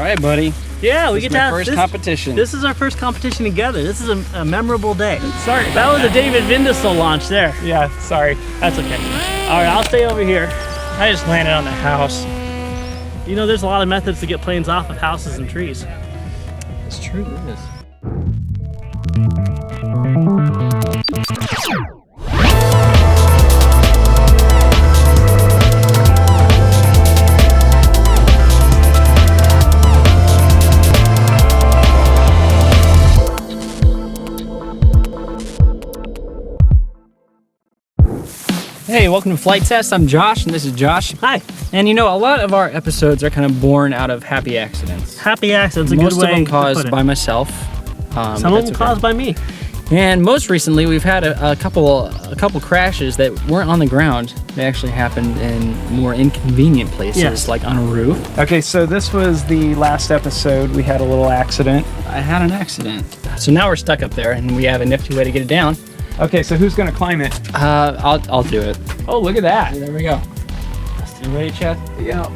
right, buddy. Yeah, we get to have first competition. This is our first competition together. This is a memorable day. Sorry. That was a David Vindesel launch there. Yeah, sorry. That's okay. All right, I'll stay over here. I just landed on the house. You know, there's a lot of methods to get planes off of houses and trees. It's true, it is. Hey, welcome to Flight Test. I'm Josh, and this is Josh. Hi. And you know, a lot of our episodes are kind of born out of happy accidents. Happy accidents, a Most good way of them to caused put it. by myself. Some of them caused by me. And most recently, we've had a couple crashes that weren't on the ground. They actually happened in more inconvenient places, Yes. like on a roof. Okay, so this was the last episode. We had a little accident. I had an accident. So now we're stuck up there, and we have a nifty way to get it down. Okay, so who's gonna climb it? I'll do it. Oh, look at that. There we go. You ready, Chad? Yeah.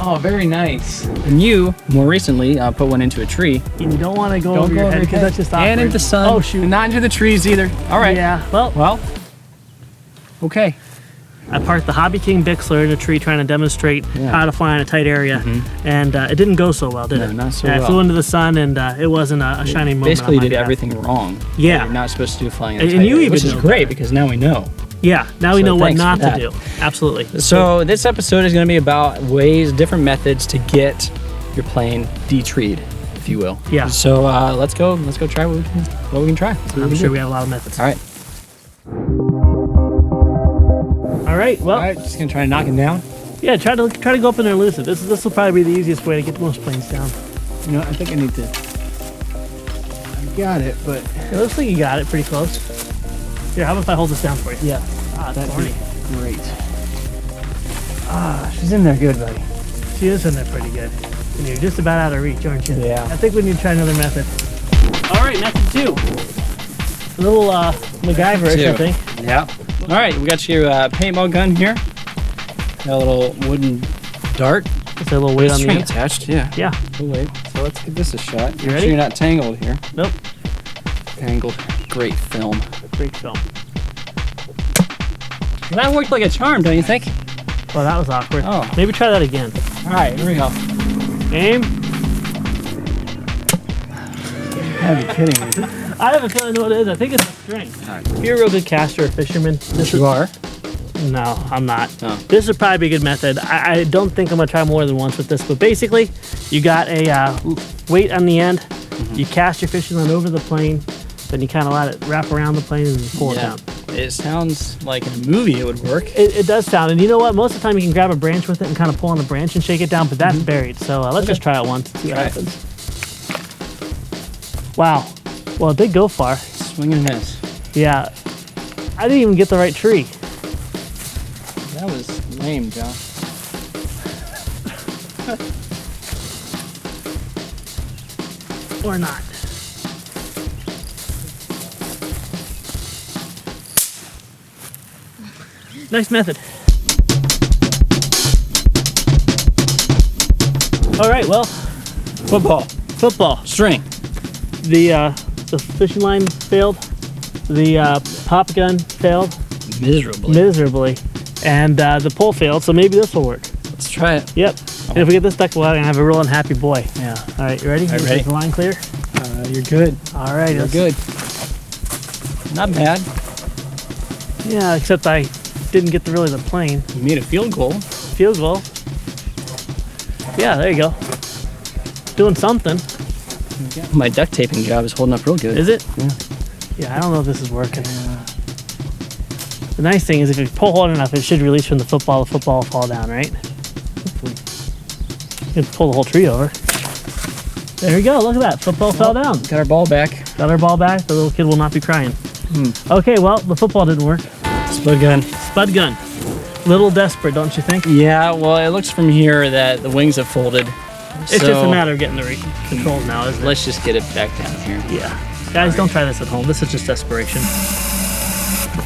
Oh, very nice. And you, more recently, put one into a tree. And you don't want to go over your head because that's just awkward. And into the sun. Oh, shoot. And not into the trees either. All right. Yeah, well, Okay. I parked the Hobby King Bixler in a tree trying to demonstrate Yeah. how to fly in a tight area, and it didn't go so well, did No, it? not so I well. flew into the sun, and it wasn't a shining moment. Basically, on my you did behalf. everything wrong. Yeah. That you're not supposed to do flying in a And tight you area, even which is know great because now we know. Yeah, now we So know what thanks not for to that. do. Absolutely. So this episode is going to be about different methods to get your plane de-treed, if you will. Yeah. So let's go try what we can try. I'm sure we have a lot of methods. All right. All right. Well, All right. Just gonna try to knock it down. yeah. Try to go up in there and lose it. This will probably be the easiest way to get most planes down. You know, I think I need to. I got it, but It looks like you got it pretty close. Here, how about if I hold this down for you? yeah, Ah, it's that'd thorny. be great. Ah, she's in there good, buddy. She is in there pretty good. And you're just about out of reach, aren't you? Yeah. I think we need to try another method. All right, method 2. A little MacGyver-ish, I think. Yeah. All right, we got your paintball gun here. Got a little wooden dart. Just a little weight on the String end. attached. Yeah. Yeah. Oh wait. So let's give this a shot. Make ready? sure you're not tangled here. Nope. Tangled. Great film. Great film. Well, that worked like a charm, don't you think? Well, that was awkward. Oh. Maybe try that again. All right, here we go. Aim. You gotta be kidding me. I have a feeling I know what it is. I think it's a string. All right. If you're a real good caster or fisherman, this You are. No, I'm not. Oh. This would probably be a good method. I don't think I'm gonna try more than once with this, but basically, you got a weight on the end. You cast your fishing line over the plane, then you kind of let it wrap around the plane and pull it Yeah. down. It sounds like in a movie it would work. It does sound, and you know what? Most of the time you can grab a branch with it and kind of pull on the branch and shake it down, but that's buried. So let's just try it once and see what Try it. happens. Wow. Well, it did go far. Swing and miss. Yeah. I didn't even get the right tree. That was lame, John. Or not. Nice method. All right, well, football. String. The fishing line failed. The pop gun failed miserably, and the pole failed. So maybe this will work. Let's try it. Yep. And if we get this stuck, we'll have a real unhappy boy. Yeah. All right, you ready? All right, ready. Is the line clear? You're good. All right. You're let's- good. Not bad. Yeah, except I didn't get really the plane. You made a field goal. Field goal. Yeah, there you go. Doing something. My duct taping job is holding up real good. Is it? Yeah. Yeah, I don't know if this is working. The nice thing is if you pull hard enough, it should release from the football will fall down, right? Hopefully. You can pull the whole tree over. There you go, look at that. Football fell down. Got our ball back. Got our ball back, the little kid will not be crying. Okay, well, the football didn't work. Spud gun. Spud gun. Little desperate, don't you think? Yeah, well, it looks from here that the wings have folded. It's just a matter of getting the controls now, isn't it? Let's just get it back down here. Yeah. Guys, don't try this at home. This is just desperation.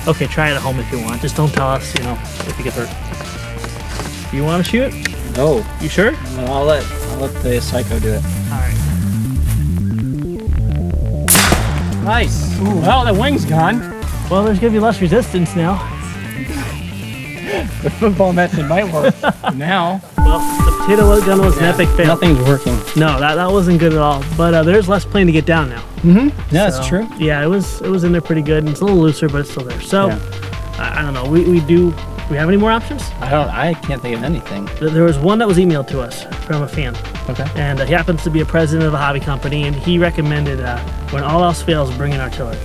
Okay, try it at home if you want. Just don't tell us, if you get hurt. You want to shoot? No. You sure? No, I'll let let the Psycho do it. All right. Nice. Ooh. Well, the wing's gone. Well, there's gonna be less resistance now. The football method might work now. Well, the potato gun was an epic fail. Nothing's working. No, that wasn't good at all. But there's less plane to get down now. Yeah, that's true. Yeah, it was in there pretty good. And it's a little looser, but it's still there. So, I don't know. Do we have any more options? I can't think of anything. There was one that was emailed to us from a fan. Okay. And he happens to be a president of a hobby company, and he recommended when all else fails, bring in artillery.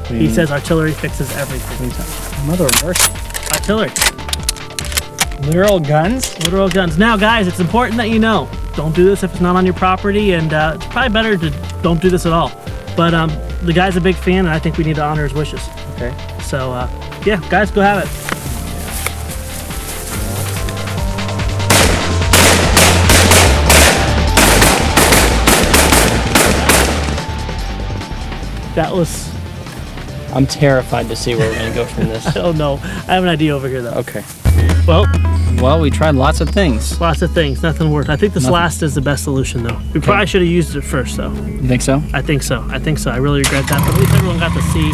He says artillery fixes everything. Mother of mercy. Artillery. Literal guns? Literal guns. Now, guys, it's important that you know, don't do this if it's not on your property, and it's probably better to don't do this at all. But the guy's a big fan, and I think we need to honor his wishes. Okay. So, yeah, guys, go have it. That was... I'm terrified to see where we're going to go from this. I don't know. I have an idea over here, though. Okay. Well, we tried lots of things. Lots of things. Nothing worked. I think this last is the best solution, though. We probably should have used it first, though. You think so? I think so. I really regret that. But at least everyone got to see,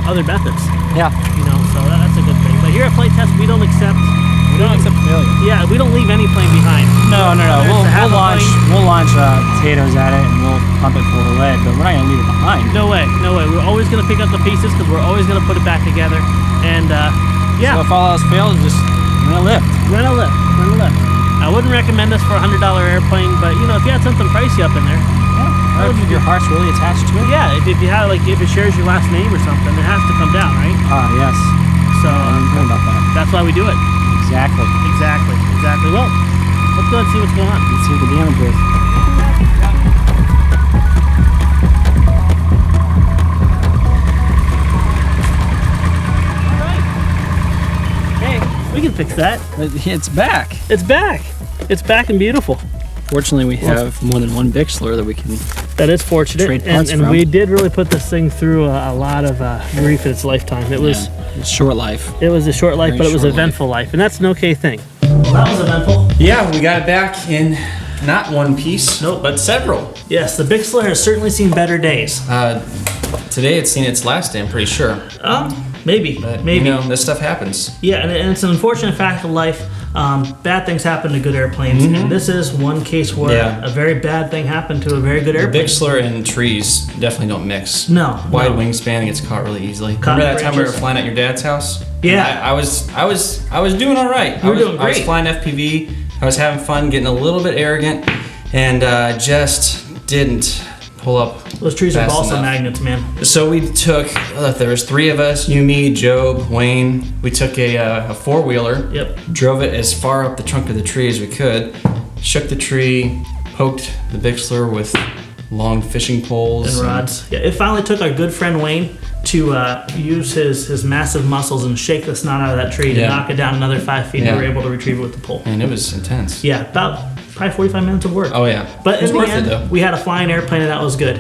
other methods. Yeah. So that's a good thing. But here at Flite Test, we don't accept failure. Yeah, we don't leave any plane behind. No. We'll launch potatoes at it and we'll pump it full of lead, but we're not gonna leave it behind. No way. We're always gonna pick up the pieces because we're always gonna put it back together. And So if all else fails, just rent a lift. Rent a lift. I wouldn't recommend this for a $100 airplane, but if you had something pricey up in there. Yeah. If your heart's really attached to it. Yeah, if you have if it shares your last name or something, it has to come down, right? Yes. So I didn't think about that. that's why we do it. Exactly. Well, let's go and see what's going on. Let's see what the damage is. We can fix that. It's back. It's back and beautiful. Fortunately, we have more than one Bixler that we can. That is fortunate, Trade parts and from. we did really put this thing through a lot of grief in its lifetime. It's short life. It was a short life, Very but it was an short eventful life, and that's an okay thing. Well, that was eventful. Yeah, we got it back in not one piece, but several. Yes, the Bixler has certainly seen better days. Today it's seen its last day, I'm pretty sure. Maybe. But, this stuff happens. Yeah, and it's an unfortunate fact of life. Bad things happen to good airplanes, and this is one case where a very bad thing happened to a very good airplane. Bixler and trees definitely don't mix. No. Wide wingspan gets caught really easily. Caught Remember that time we were branches. flying at your dad's house? Yeah. I was doing all right. You were doing I was great. flying FPV. I was having fun, getting a little bit arrogant, and just didn't pull up. Those trees are fast balsa enough. magnets, man. So we took, there was three of us, you, me, Job, Wayne. We took a four-wheeler, Yep. drove it as far up the trunk of the tree as we could, shook the tree, poked the Bixler with long fishing poles. And rods. Yeah, it finally took our good friend Wayne to use his massive muscles and shake the snot out of that tree to knock it down another 5 feet. Yeah. We were able to retrieve it with the pole. And it was intense. Yeah, about probably 45 minutes of work. Oh yeah. But it was in the worth end, it though. we had a flying airplane and that was good.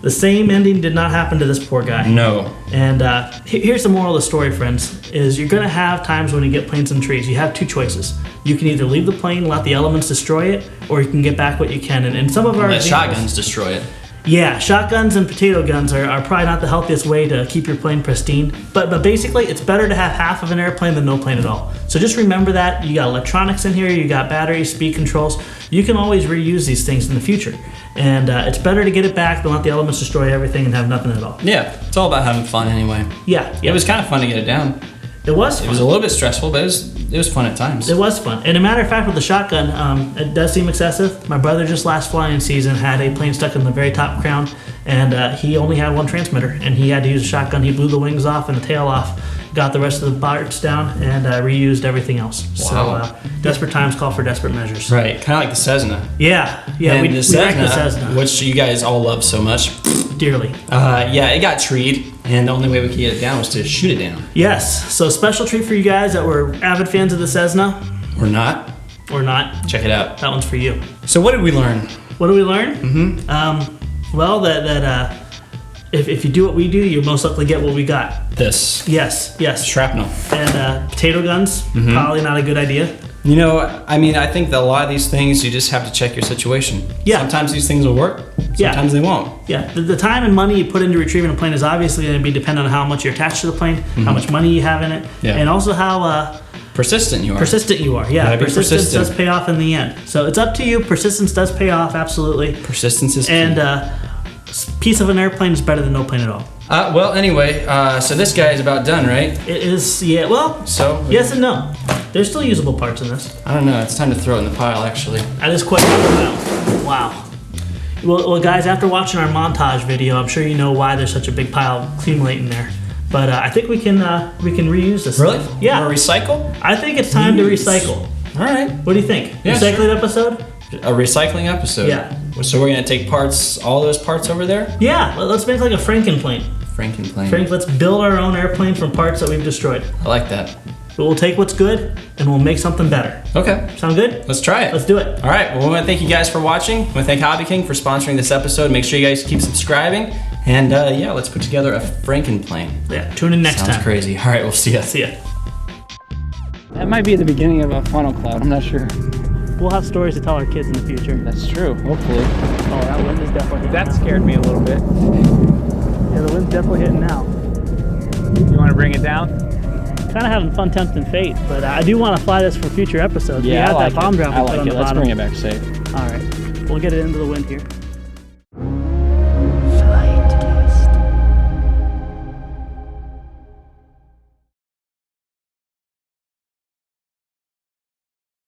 The same ending did not happen to this poor guy. No. And here's the moral of the story, friends, is you're gonna have times when you get planes and trees. You have two choices. You can either leave the plane, let the elements destroy it, or you can get back what you can. And some of our Let examples- shotguns destroy it. Yeah, shotguns and potato guns are probably not the healthiest way to keep your plane pristine. But basically, it's better to have half of an airplane than no plane at all. So just remember that. You got electronics in here, you got batteries, speed controls. You can always reuse these things in the future. And it's better to get it back than let the elements destroy everything and have nothing at all. Yeah, it's all about having fun anyway. Yeah. It was kind of fun to get it down. It was fun. It was a little bit stressful, but it was fun at times. It was fun. And a matter of fact, with the shotgun, it does seem excessive. My brother just last flying season had a plane stuck in the very top crown, and he only had one transmitter, and he had to use a shotgun. He blew the wings off and the tail off, got the rest of the parts down, and reused everything else. Wow. So desperate times call for desperate measures. Right, kind of like the Cessna. Yeah, And we the wrecked the Cessna, Cessna which you guys all love so much. dearly. Yeah, it got treed, and the only way we could get it down was to shoot it down. Yes, so special treat for you guys that were avid fans of the Cessna, Or not. or not. Check it out. That one's for you. So what did we learn? What did we learn? Well, that if you do what we do, you most likely get what we got. This. Yes. Shrapnel. And potato guns, probably not a good idea. You know, I mean, I think that a lot of these things, you just have to check your situation. Yeah. Sometimes these things will work, sometimes they won't. Yeah, the time and money you put into retrieving a plane is obviously going to be dependent on how much you're attached to the plane, how much money you have in it, and also how persistent you are. Persistent you are, yeah. Persistence does pay off in the end. So it's up to you. Persistence does pay off, absolutely. Persistence is key. And piece of an airplane is better than no plane at all. Well, anyway, so this guy is about done, right? It is, yeah, well, So yes and no. There's still usable parts in this. I don't know. It's time to throw it in the pile, actually. That is quite wow. Well, guys, after watching our montage video, I'm sure you know why there's such a big pile accumulating there. But I think we can reuse this. Really? Stuff. Yeah. Or recycle? I think it's time to recycle. All right. What do you think? Yeah, Recycling episode? A recycling episode. Yeah. So we're gonna take parts, all those parts over there. Yeah. Let's make like a Frankenplane. Frankenplane. Let's build our own airplane from parts that we've destroyed. I like that. But we'll take what's good and we'll make something better. Okay. Sound good? Let's try it. Let's do it. All right. Well, we want to thank you guys for watching. We want to thank Hobby King for sponsoring this episode. Make sure you guys keep subscribing. And yeah, let's put together a Frankenplane. Yeah. Tune in next time. Sounds crazy. All right. We'll see ya. See ya. That might be the beginning of a funnel cloud. I'm not sure. We'll have stories to tell our kids in the future. That's true. Hopefully. Oh, that wind is definitely hitting. That scared me a little bit. Yeah, the wind's definitely hitting now. You want to bring it down? Kind of having fun tempting fate, but I do want to fly this for future episodes. Yeah, we I had like that bomb it. drop I we put like on it. the Let's bottom. bring it back safe. All right, we'll get it into the wind here.